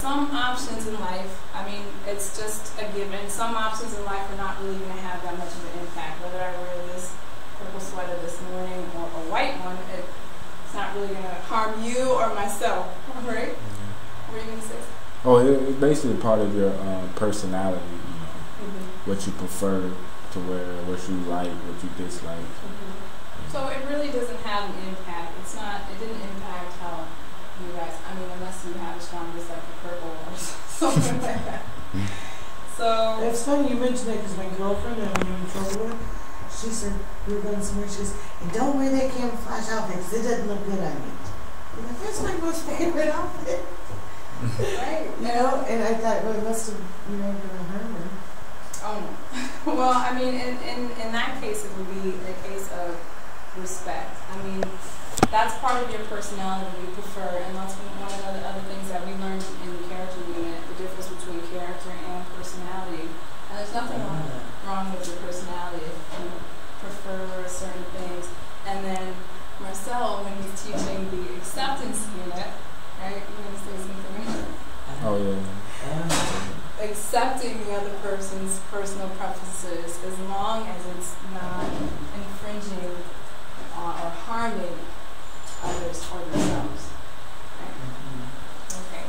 Some options in life, I mean, it's just a given. Some options in life are not really going to have that much of an impact. Whether I wear this purple sweater this morning or a white one, it's not really going to harm you or myself, right? What are you going to say? Oh, it's basically part of your personality, you know, what you prefer to wear, what you like, what you dislike. So it really doesn't have an impact. It didn't impact how you guys, I mean, unless you have a strong dislike for purple or something like that. So it's funny you mentioned that because my girlfriend that I'm in trouble with, she said, we were going somewhere, she says, and don't wear that camouflage outfit because it doesn't look good on you. I'm like, that's my most favorite outfit. right. You know, and I thought, well, it must have, you know, been a harm. Oh no. Well, I mean, in that case, it would be a case of respect. I mean, that's part of your personality you prefer, and that's one of the other things that we learned in the character unit, the difference between character and personality. And there's nothing wrong with your personality if you prefer certain things. And then Marcel, when he's teaching the acceptance unit, right? You're going to say something? Oh yeah. Accepting the other person's personal preferences as long as it's not infringing or harming others or themselves. Right? Okay,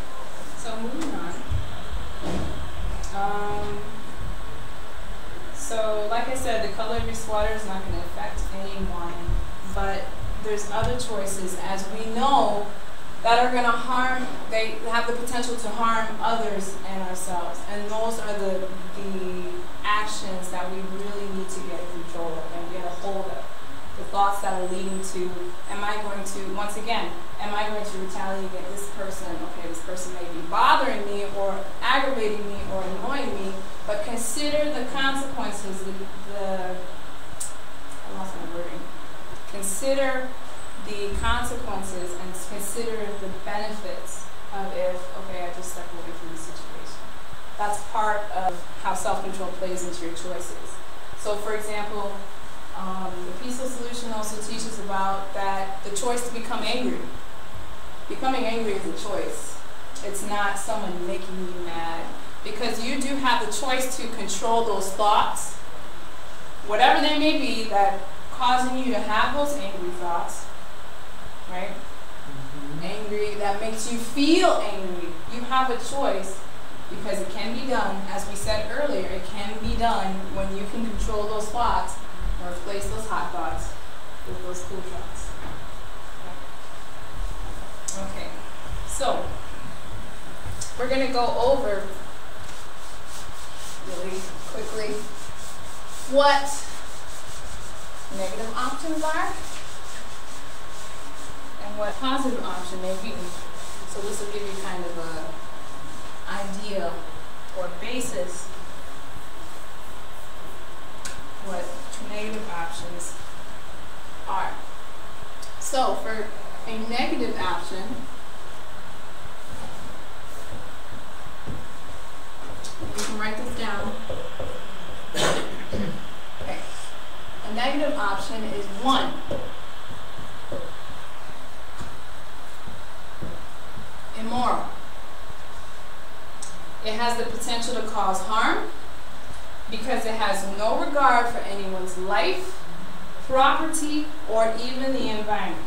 so moving on. So like I said, the color of your sweater is not going to affect anyone, but there's other choices, as we know, that are going to harm, they have the potential to harm others and ourselves. And those are the actions that we really need to get control of and get a hold of. The thoughts that are leading to, am I going to, once again, am I going to retaliate against this person? Okay, this person may be bothering me or aggravating me or annoying me, but consider the consequences, I lost my wording. Consider the consequences and consider the benefits of if, okay, I just step away from the situation. That's part of how self-control plays into your choices. So for example, the peaceful solution also teaches about that the choice to become angry. Becoming angry is a choice. It's not someone making you mad, because you do have the choice to control those thoughts, whatever they may be, that causing you to have those angry thoughts. Right? Angry, that makes you feel angry. You have a choice, because it can be done, as we said earlier, it can be done when you can control those thoughts and replace those hot thoughts with those cool thoughts. Okay, so we're going to go over really quickly what negative options are and what positive option may be. So this will give you kind of an idea or basis what negative options are. So for a negative option, you can write this down. Okay. A negative option is 1. Immoral. It has the potential to cause harm because it has no regard for anyone's life, property, or even the environment.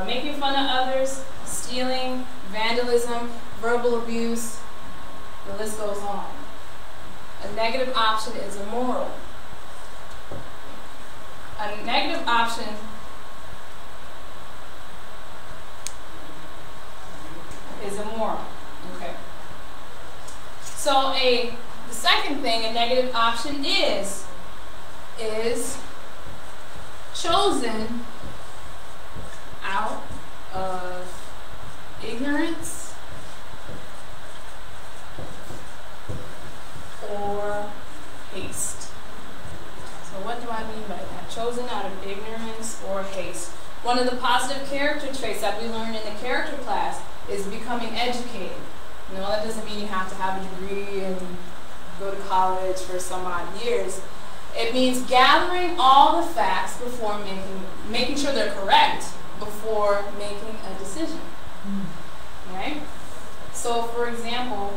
Making fun of others, stealing, vandalism, verbal abuse, the list goes on. A negative option is immoral. A negative option is immoral. Okay. So the second thing a negative option is chosen out of ignorance or haste. So what do I mean by that? Chosen out of ignorance or haste. One of the positive character traits that we learned in the character class is becoming educated. You know, that doesn't mean you have to have a degree and go to college for some odd years. It means gathering all the facts before making sure they're correct before making a decision. Right? So for example,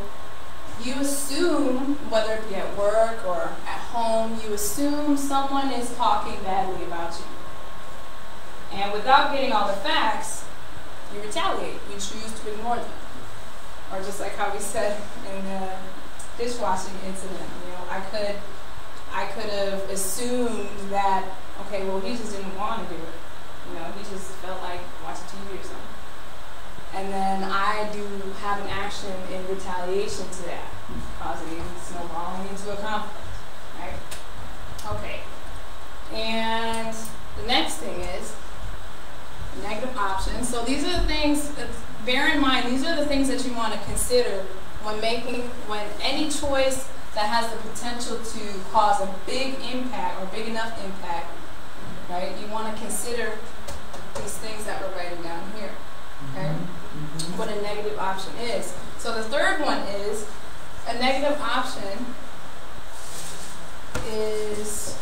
you assume, whether it be at work or at home, you assume someone is talking badly about you. And without getting all the facts, you retaliate. You choose to ignore them. Or just like how we said in the dishwashing incident, you know, I could have assumed that, okay, well, he just didn't want to do it. You know, he just felt like watching TV or something. And then I do have an action in retaliation to that, causing snowballing into a conflict, right? Okay. And the next thing is negative options. So these are the things, bear in mind, these are the things that you want to consider when any choice that has the potential to cause a big impact or big enough impact, right? You want to consider these things that we're writing down here, okay? What a negative option is. So the third one is, a negative option is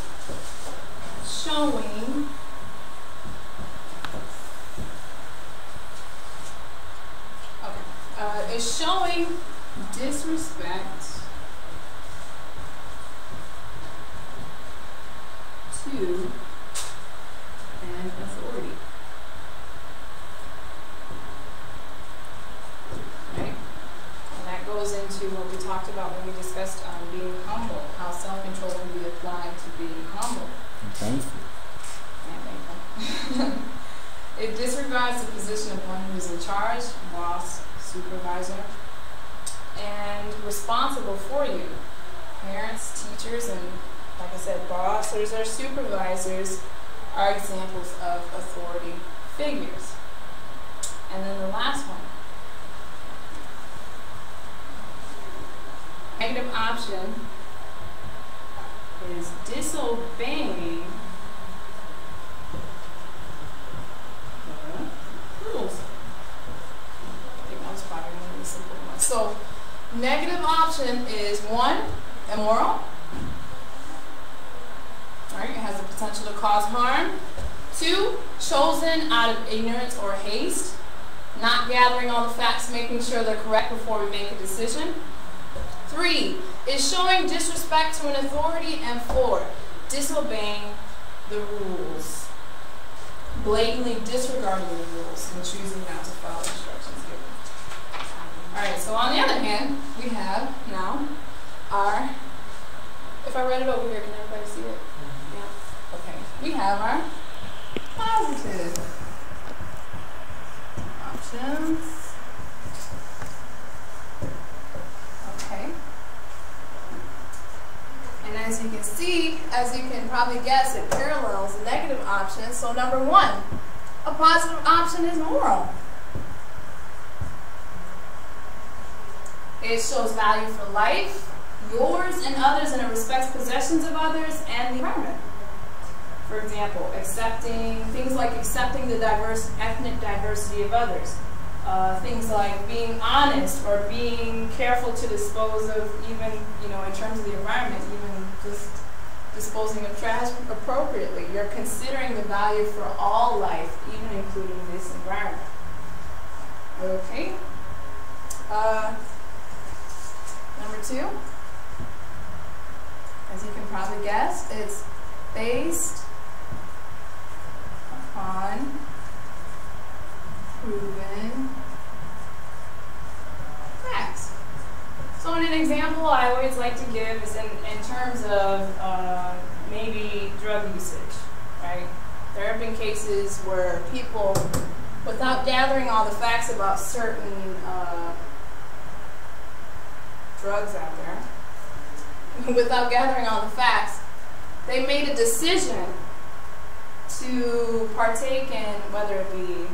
showing is showing disrespect to an authority. Right? And that goes into what we talked about when we discussed being humble, how self-control can be applied to being humble. Thankful. Yeah, thankful. It disregards the position of one who is in charge, boss, supervisor, and responsible for you. Parents, teachers, and like I said, bosses or supervisors are examples of authority figures. And then the last one. Negative option is disobeying the rules. I think that was probably one of the simple ones. So, negative option is 1, immoral. Right, it has the potential to cause harm. 2, chosen out of ignorance or haste, not gathering all the facts, making sure they're correct before we make a decision. 3 is showing disrespect to an authority. And 4, disobeying the rules, blatantly disregarding the rules and choosing not to follow instructions given. All right, so on the other hand, we have now our, if I read it over here, can everybody see it? Yeah. Okay. We have our positive options. Okay. And as you can see, as you can probably guess, it parallels the negative option. So number 1, a positive option is moral. It shows value for life, yours and others, and it respects possessions of others and the environment. For example, things like accepting the ethnic diversity of others. Things like being honest or being careful to dispose of, even, in terms of the environment, even just disposing of trash appropriately. You're considering the value for all life, even including this environment. Okay. Number 2, as you can probably guess, it's based upon proven facts. So in an example I always like to give is in terms of maybe drug usage, right? There have been cases where people, without gathering all the facts about certain drugs out there, without gathering all the facts, they made a decision to partake in, whether it be,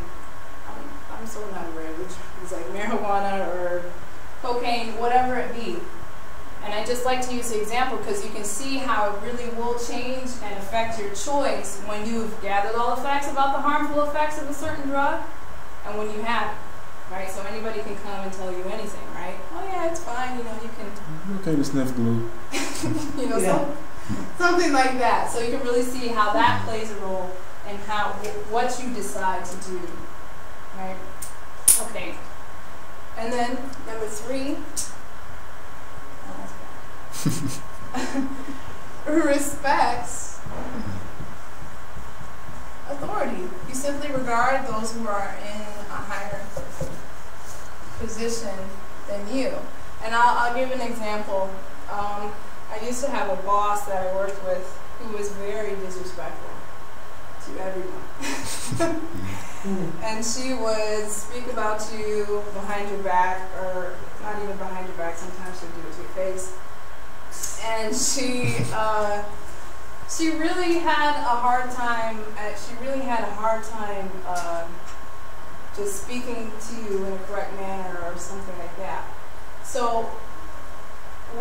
I'm so not aware which is like marijuana or cocaine, whatever it be. And I just like to use the example because you can see how it really will change and affect your choice when you've gathered all the facts about the harmful effects of a certain drug and when you haven't. Right, so anybody can come and tell you anything, right? Oh yeah, it's fine, you can. Okay to sniff glue. Yeah. Something like that. So you can really see how that plays a role in what you decide to do, right? Okay. And then number 3, respects authority. You simply regard those who are in a higher position than you. And I'll give an example. I used to have a boss that I worked with who was very disrespectful to everyone. And she would speak about you behind your back, or not even behind your back, sometimes she'd do it to your face. And she really had a hard time, just speaking to you in a correct manner or something like that. So,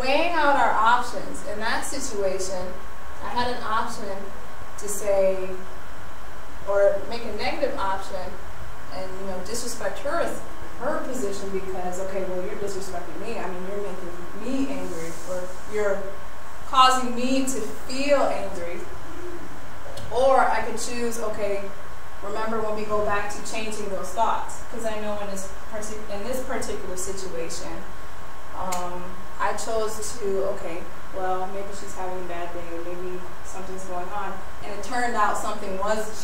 weighing out our options, in that situation, I had an option to say, or make a negative option and, disrespect her position because, okay, well, you're disrespecting me. I mean, you're making me angry, or you're causing me to feel angry. Or I could choose, okay, remember when we go back to changing those thoughts, because I know in this particular situation, I chose to, okay, well, maybe she's having a bad day, or maybe something's going on. And it turned out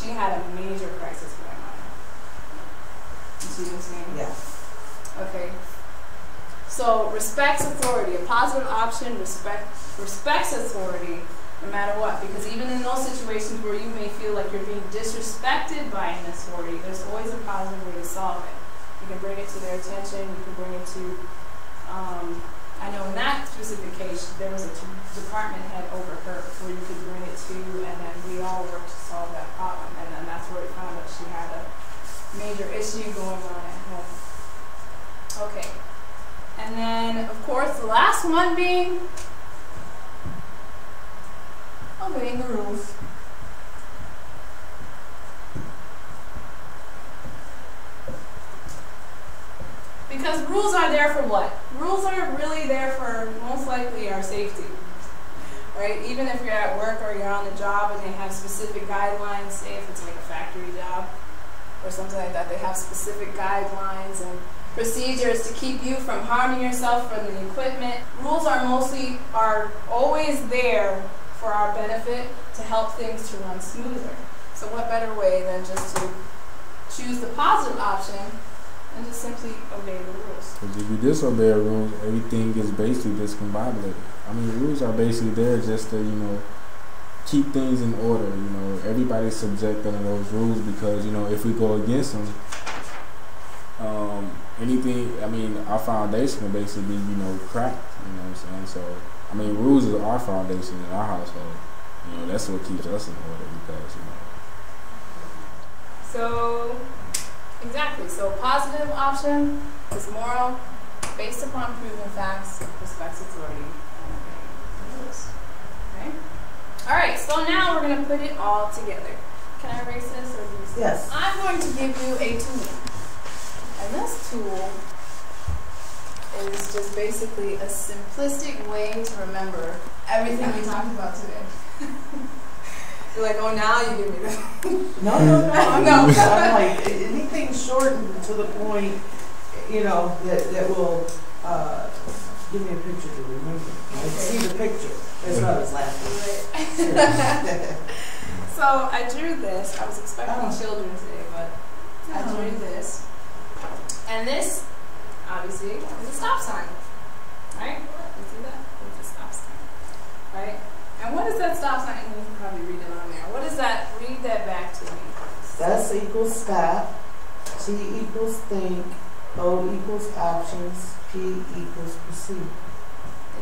she had a major crisis going on. You see what I'm saying? Yeah. Okay. So, respects authority. A positive option respects authority no matter what. Because even in those situations where you may feel like you're being disrespected by an authority, there's always a positive way to solve it. You can bring it to their attention. You can bring it to, I know in that specific case, there was a department head over her where you could bring it to, and then we all worked to solve that problem. And then that's where we found out she had a major issue going on at home. Okay. And then, of course, the last one being obeying the rules. Because rules are there for what? Rules are really there for, most likely, our safety. Right? Even if you're at work or you're on the job and they have specific guidelines, say if it's like a factory job or something like that, they have specific guidelines and procedures to keep you from harming yourself from the equipment. Rules are always there for our benefit to help things to run smoother. So what better way than just to choose the positive option and just simply obey the rules. Because if you disobey a rule, everything is basically discombobulated. I mean, rules are basically there just to, keep things in order. Everybody's subject under those rules because, if we go against them, our foundation will basically be, cracked, you know what I'm saying? So, rules is our foundation in our household. That's what keeps us in order because, So, exactly. So, positive option is moral, based upon proven facts, respects authority, and obeying rules. Okay? Alright, so now we're going to put it all together. Can I erase this or do you see? Yes. I'm going to give you a tool. And this tool is just basically a simplistic way to remember everything we talked about today. You're like, oh, now you give me this. No. I'm like, anything short and to the point, that will give me a picture to remember. I see the picture. That's what I was laughing at. So I drew this. I was expecting children today, but I drew this. And this, obviously, is a stop sign. Right? You see that? It's a stop sign. Right? And what is that stop sign? You can probably read it on there. What is that? Read that back to me. S equals stop. T equals think. O equals options. P equals proceed.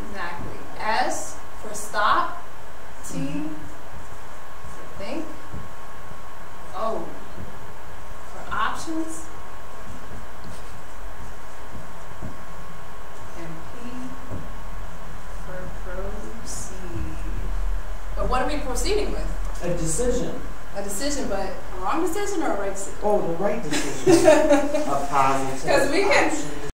Exactly. S for stop. T for think. O for options. And P for proceed. But what are we proceeding with? A decision. A decision, but a wrong decision or a right decision? Oh, the right decision. A positive. Because we can, option.